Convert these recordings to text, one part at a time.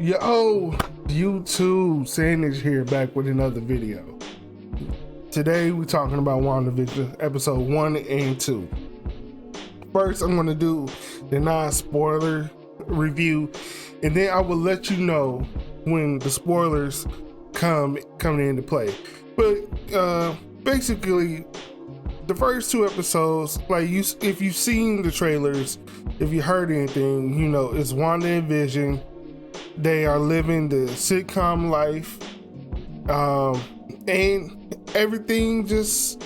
Yo, YouTube, Sandage here, back with another video. Today we're talking about Wandavision episode 1 and 2. First, I'm going to do the non-spoiler review, and then I will let you know when the spoilers come into play. But basically, the first two episodes, if you've seen the trailers, if you heard anything, you know it's Wanda and Vision. They are living the sitcom life, and everything just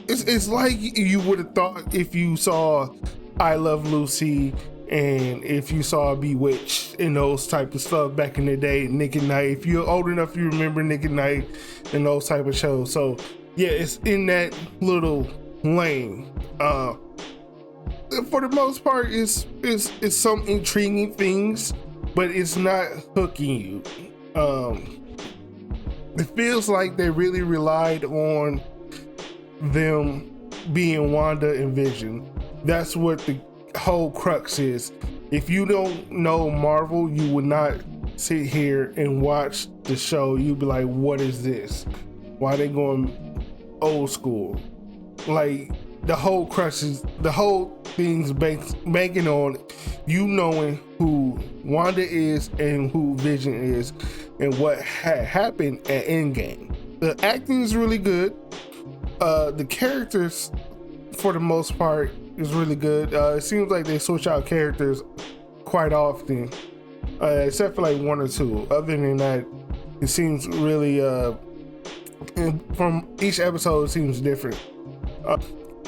it's like you would have thought if you saw I Love Lucy and if you saw Bewitched and those type of stuff back in the day, Nick at Night. If you're old enough, you remember Nick at Night and those type of shows. So yeah, it's in that little lane. For the most part, it's some intriguing things, but it's not hooking you. It feels like they really relied on them being Wanda and Vision. That's what the whole crux is. If you don't know Marvel, you would not sit here and watch the show. You'd be like, what is this? Why are they going old school? Like, the whole crux is, the whole thing's banking on you knowing who Wanda is and who Vision is and what had happened at Endgame. The acting is really good. The characters, for the most part, is really good. It seems like they switch out characters quite often, except for like one or two. Other than that, it seems really, from each episode, it seems different.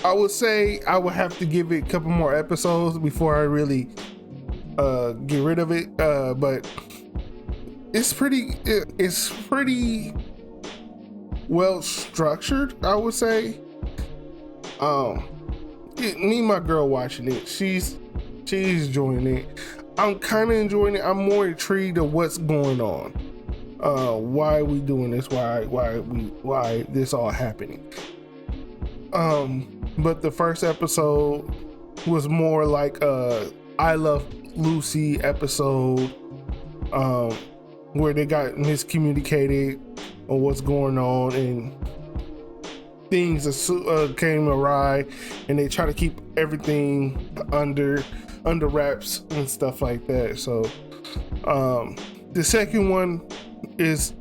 I would say I would have to give it a couple more episodes before I really get rid of it. But it's pretty well structured, I would say. Me and my girl watching it, she's enjoying it. I'm kind of enjoying it. I'm more intrigued of what's going on. Why are we doing this? Why this all happening? But the first episode was more like a I Love Lucy episode, where they got miscommunicated on what's going on and things came awry, and they try to keep everything under wraps and stuff like that. So the second one is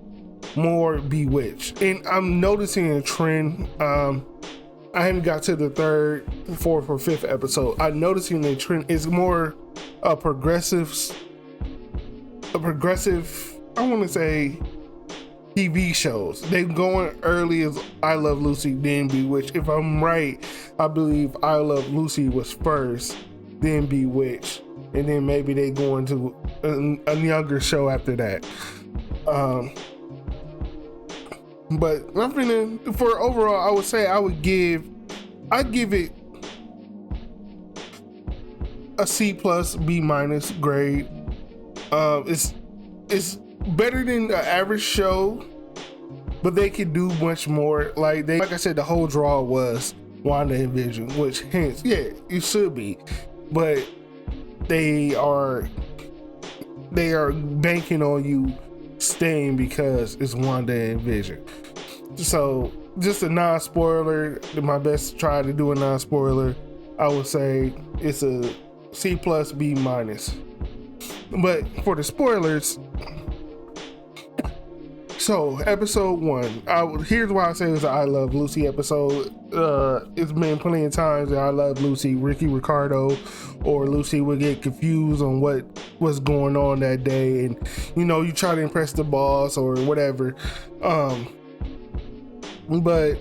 more Bewitched, and I'm noticing a trend. I haven't got to the third, fourth, or fifth episode. I'm noticing the trend is more progressive, I want to say, TV shows. They're going early as I Love Lucy, then Bewitched. If I'm right, I believe I Love Lucy was first, then Bewitched, and then maybe they go into a younger show after that. But for overall, I would say I'd give it a C+, B- grade. It's better than the average show, but they could do much more. Like I said, the whole draw was Wanda and Vision, which hence, yeah, you should be, but they are banking on you staying because it's Wanda and Vision. So just a non-spoiler, my best to try to do a non-spoiler, I would say it's a C+, B-. But for the spoilers, so episode 1, here's why I say it's an I Love Lucy episode. It's been plenty of times that I Love Lucy, Ricky Ricardo or Lucy would get confused on what was going on that day, and you try to impress the boss or whatever. But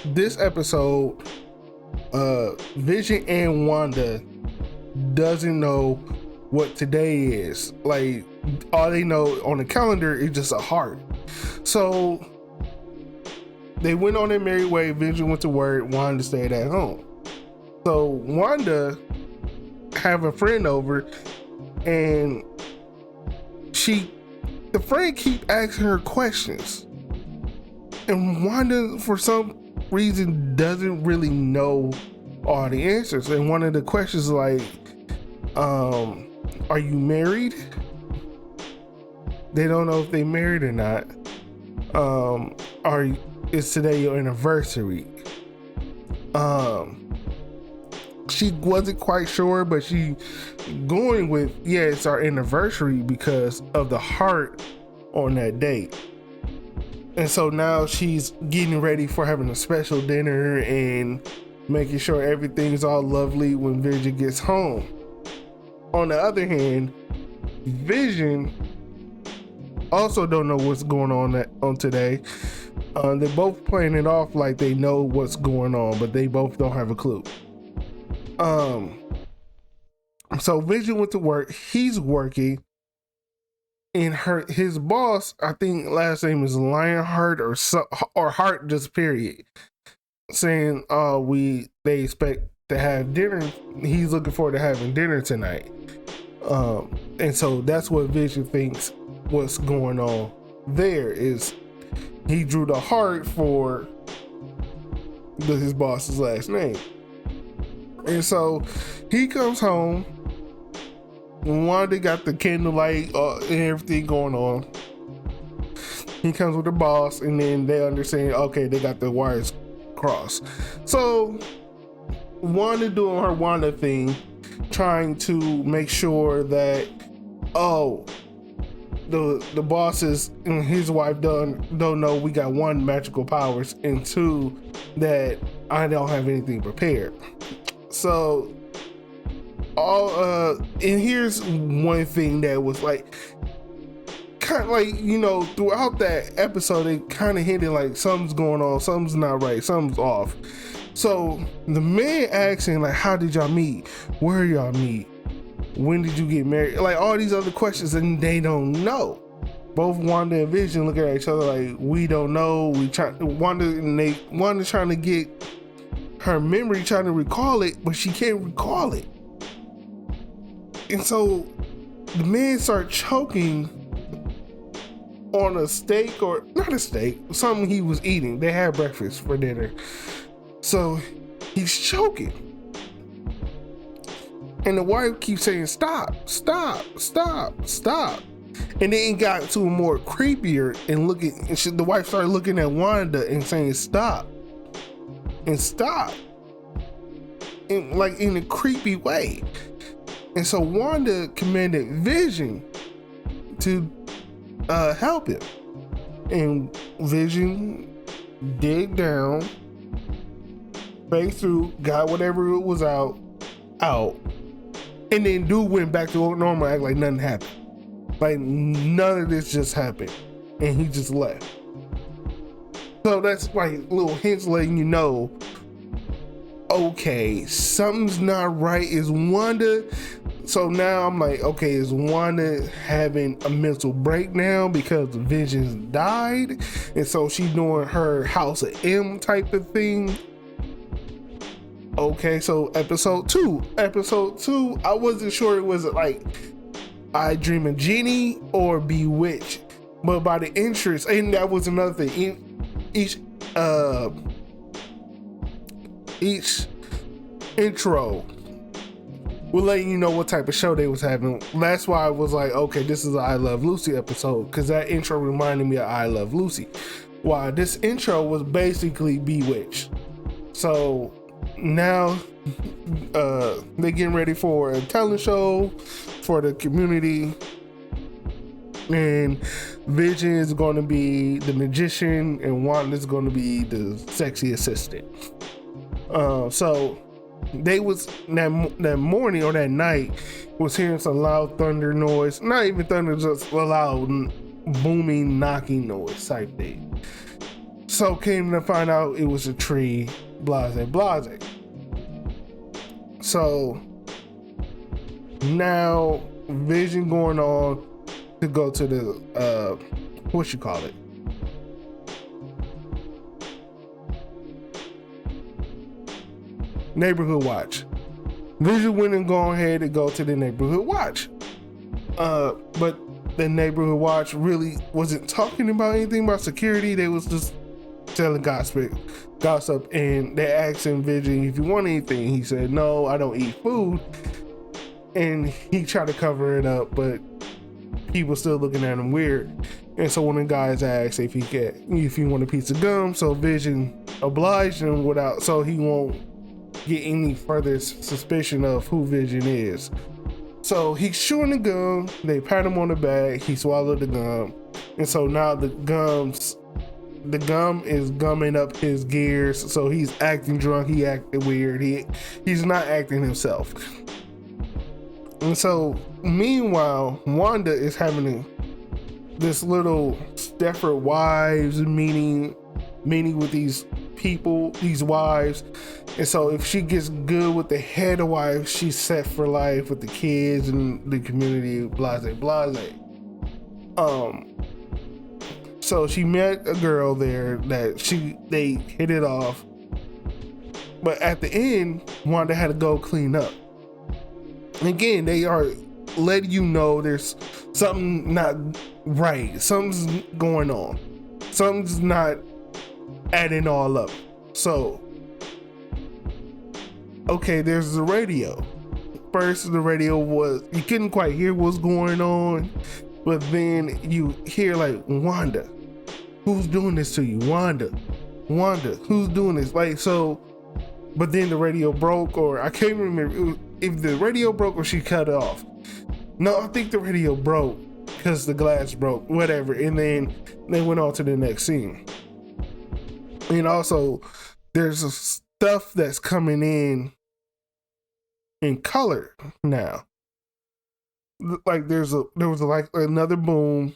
this episode, Vision and Wanda doesn't know what today is. Like, all they know on the calendar is just a heart. So they went on their merry way. Vision went to work, Wanda stayed at home. So Wanda have a friend over, and the friend keep asking her questions, and Wanda for some reason doesn't really know all the answers. And one of the questions is like, are you married? They don't know if they married or not. Is today your anniversary? She wasn't quite sure, but she going with, yeah, it's our anniversary because of the heart on that date. And so now she's getting ready for having a special dinner and making sure everything's all lovely when Vision gets home. On the other hand, Vision also don't know what's going on today. They're both playing it off like they know what's going on, but they both don't have a clue. So Vision went to work. He's working, and his boss, I think last name is Lionheart or Hart, just period, saying they expect to have dinner. He's looking forward to having dinner tonight. And so that's what Vision thinks what's going on there is he drew the heart for his boss's last name. And so he comes home. Wanda got the candlelight and everything going on. He comes with the boss, and then they understand, okay, they got the wires crossed. So Wanda doing her Wanda thing, trying to make sure that, the bosses and his wife don't know we got one, magical powers, and two, that I don't have anything prepared. So and here's one thing that was like kind of like, throughout that episode it kind of hinted like something's going on, something's not right, something's off. So the man asking like, how did y'all meet, where y'all meet, when did you get married, like all these other questions, and they don't know. Both Wanda and Vision look at each other like, we don't know. Wanda's trying to get her memory, trying to recall it, but she can't recall it. And so the man started choking on a steak, or not a steak, something he was eating. They had breakfast for dinner. So he's choking. And the wife keeps saying, stop, stop, stop, stop. And then it got to a more creepier and the wife started looking at Wanda and saying, stop. And stop. In a creepy way. And so Wanda commanded Vision to help him. And Vision dig down, break through, got whatever it was out. And then dude went back to normal, act like nothing happened. Like none of this just happened. And he just left. So that's like little hints letting you know, okay, something's not right. Is Wanda? So now I'm like, okay, is Wanda having a mental breakdown because Vision died? And so she's doing her House of M type of thing. Okay, so episode two, I wasn't sure it was like I Dream of Genie or Bewitched, but by the interest, and that was another thing, each intro will let you know what type of show they was having. That's why I was like, okay, this is an I Love Lucy episode, because that intro reminded me of I Love Lucy. Why this intro was basically Bewitched. So now they're getting ready for a talent show for the community, and Vision is going to be the magician and Wanda is going to be the sexy assistant. So they was that morning or that night was hearing some loud thunder noise, not even thunder, just a loud booming knocking noise type thing. So came to find out it was a tree, blase. So now Vision going on to go to the neighborhood watch. Vision went and go ahead and go to the neighborhood watch. But the neighborhood watch really wasn't talking about anything about security. They was just telling gossip, and they asked him, Vision, if you want anything. He said, no, I don't eat food. And he tried to cover it up, but people still looking at him weird. And so one of the guys asked if he want a piece of gum. So Vision obliged him so he won't get any further suspicion of who Vision is. So he's chewing the gum. They pat him on the back. He swallowed the gum, and so now the gum is gumming up his gears. So he's acting drunk. He acting weird. He's not acting himself. And so meanwhile, Wanda is having this little Stepford Wives meeting with these people, these wives. And so if she gets good with the head of wife, she's set for life with the kids and the community, blase. So she met a girl there that they hit it off. But at the end, Wanda had to go clean up. Again, they are letting you know there's something not right. Something's going on. Something's not adding all up. So, okay, there's the radio. First, the radio you couldn't quite hear what's going on, but then you hear like, Wanda, who's doing this to you? Wanda, who's doing this? Like, so, but then the radio broke, or I can't remember if the radio broke or she cut it off. No, I think the radio broke because the glass broke, whatever. And then they went on to the next scene. And also, there's stuff that's coming in color now. Like there was like another boom,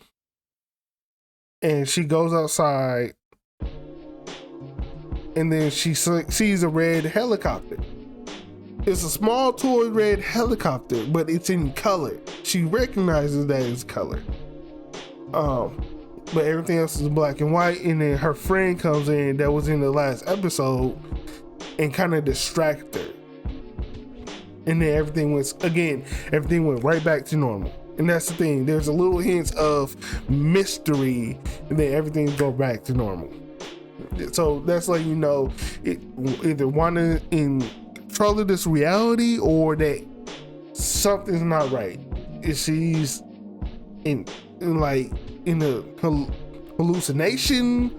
and she goes outside, and then she sees a red helicopter. It's a small toy red helicopter, but it's in color. She recognizes that it's color. But everything else is black and white. And then her friend comes in that was in the last episode and kind of distract her. And then everything went right back to normal. And that's the thing. There's a little hints of mystery, and then everything go back to normal. So that's like, you know, either Wanda in control of this reality, or that something's not right. If she's in a hallucination,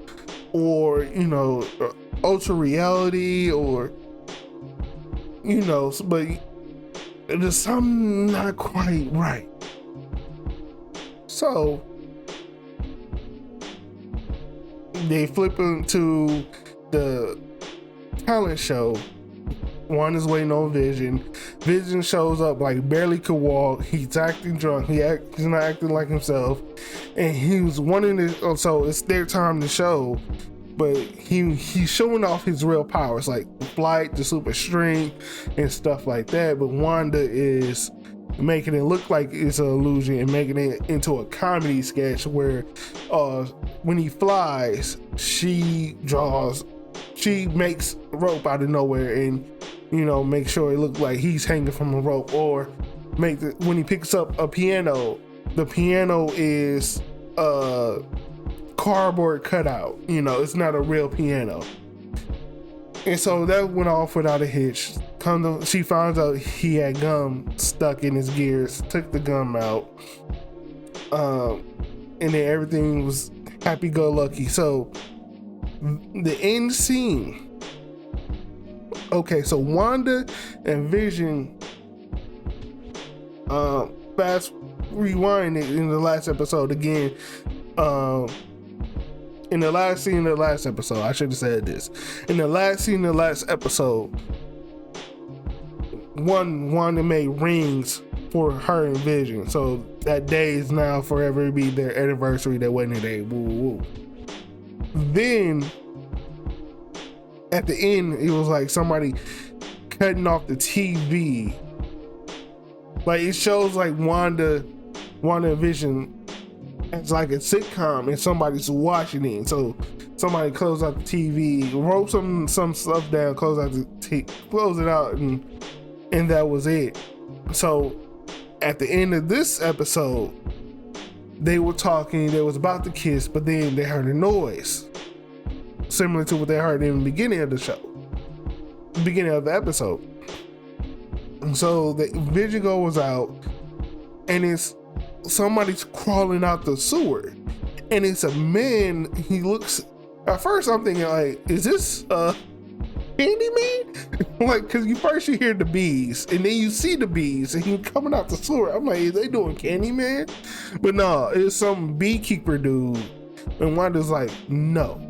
or, you know, ultra reality, or, you know, but there's something not quite right. So they flip into the talent show. Wanda's waiting on Vision. Vision shows up, like, barely could walk. He's acting drunk. He's not acting like himself. And he was wanting to, so it's their time to show. But he's showing off his real powers, like flight, the super strength, and stuff like that. But Wanda is making it look like it's an illusion and making it into a comedy sketch where when he flies, she makes rope out of nowhere and, you know, make sure it looks like he's hanging from a rope, or when he picks up a piano, the piano is cardboard cutout, you know, it's not a real piano. And so that went off without a hitch. She finds out he had gum stuck in his gears, took the gum out, and then everything was happy-go-lucky. So the end scene. Okay, so Wanda and Vision, fast rewind it in the last episode again. In the last scene of the last episode, I should have said this. In the last scene of the last episode, Wanda made rings for her and Vision. So that day is now forever be their anniversary, their wedding day. Woo, woo. Then at the end, it was like somebody cutting off the TV. Like, it shows like Wanda and Vision. It's like a sitcom and somebody's watching it. So somebody closed out the TV, wrote some stuff down, close it out, and that was it. So at the end of this episode, they were talking, they was about to kiss, but then they heard a noise similar to what they heard in the beginning of the show, the beginning of the episode. And so the Vision goes out, and it's somebody's crawling out the sewer, and it's a man. He looks, at first I'm thinking like, is this Candyman? Like, cause you hear the bees, and then you see the bees, and he coming out the sewer. I'm like, is they doing Candyman? But no, it's some beekeeper dude. And Wanda's like, no.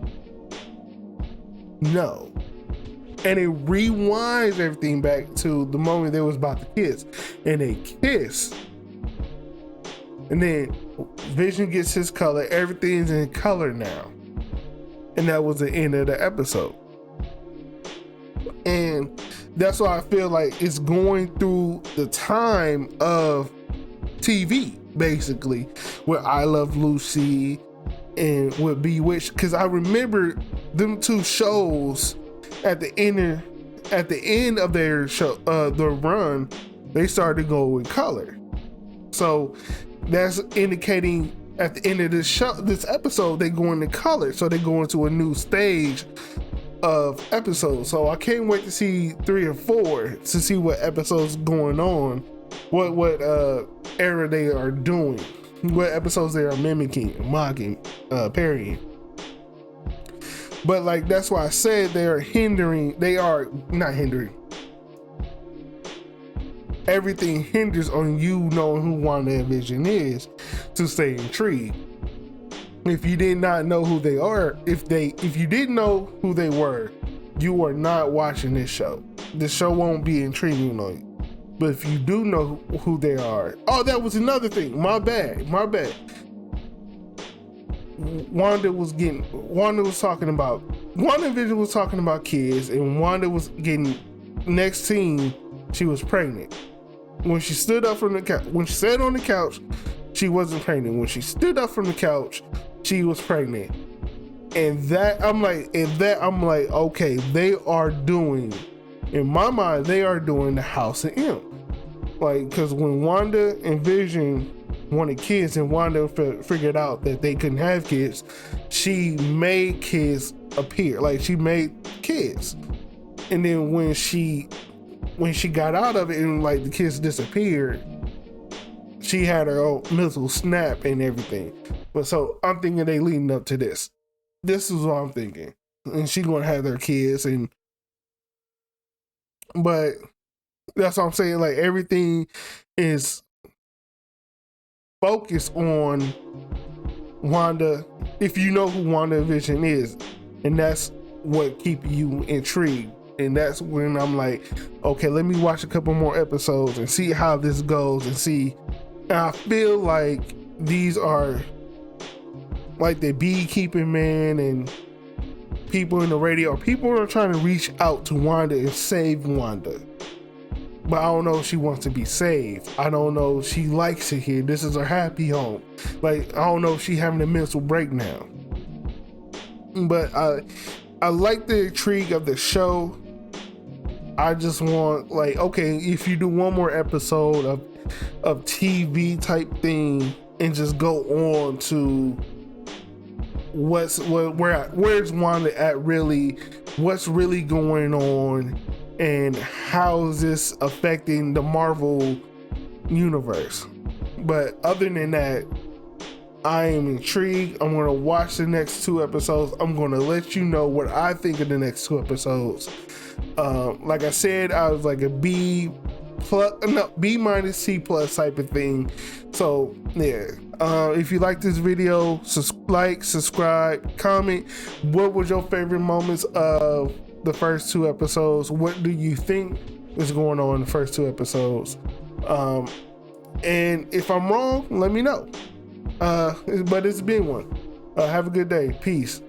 And it rewinds everything back to the moment they was about to kiss. And they kiss. And then Vision gets his color. Everything's in color now. And that was the end of the episode. And that's why I feel like it's going through the time of TV, basically, with I Love Lucy and with Bewitched. Because I remember them two shows at the end of their show, the run, they started to go in color. So that's indicating at the end of this show, this episode, they go into color. So they go into a new stage of episodes. So I can't wait to see 3 and 4 to see what episodes going on, what era they are doing, what episodes they are mimicking, mocking, parrying. But like, that's why I said they are not hindering. Everything hinders on you knowing who Wandavision is to stay intrigued. If you did not know who they are, if you didn't know who they were, you are not watching this show. The show won't be intriguing on you. But if you do know who they are, oh, that was another thing. My bad. Wandavision was talking about kids, and Wanda was getting, next scene, she was pregnant. When she stood up from the couch, when she sat on the couch, she wasn't pregnant. When she stood up from the couch, she was pregnant. And I'm like, okay, they are doing, in my mind, they are doing the House of M. Like, because when Wanda and Vision wanted kids and Wanda figured out that they couldn't have kids, she made kids appear. Like, she made kids. And then when she got out of it and like the kids disappeared, she had her own mental snap and everything. But so I'm thinking they leading up to this. This is what I'm thinking. And she's gonna have their kids, but that's what I'm saying. Like, everything is focused on Wanda, if you know who Wandavision is, and that's what keep you intrigued. And that's when I'm like, okay, let me watch a couple more episodes and see how this goes and see. And I feel like these are like the beekeeping man and people in the radio. People are trying to reach out to Wanda and save Wanda. But I don't know if she wants to be saved. I don't know if she likes it here. This is her happy home. Like, I don't know if she's having a mental breakdown. But I like the intrigue of the show. I just want, like, okay, if you do one more episode of TV type thing and just go on to where's Wanda at really, what's really going on, and how is this affecting the Marvel universe. But other than that, I am intrigued. I'm going to watch the next 2 episodes. I'm going to let you know what I think of the next 2 episodes. Like I said, I was like a B minus C plus type of thing. So yeah, if you like this video, subscribe, comment. What was your favorite moments of the first 2 episodes? What do you think is going on in the first 2 episodes? And if I'm wrong, let me know. But it's been one. Have a good day. Peace.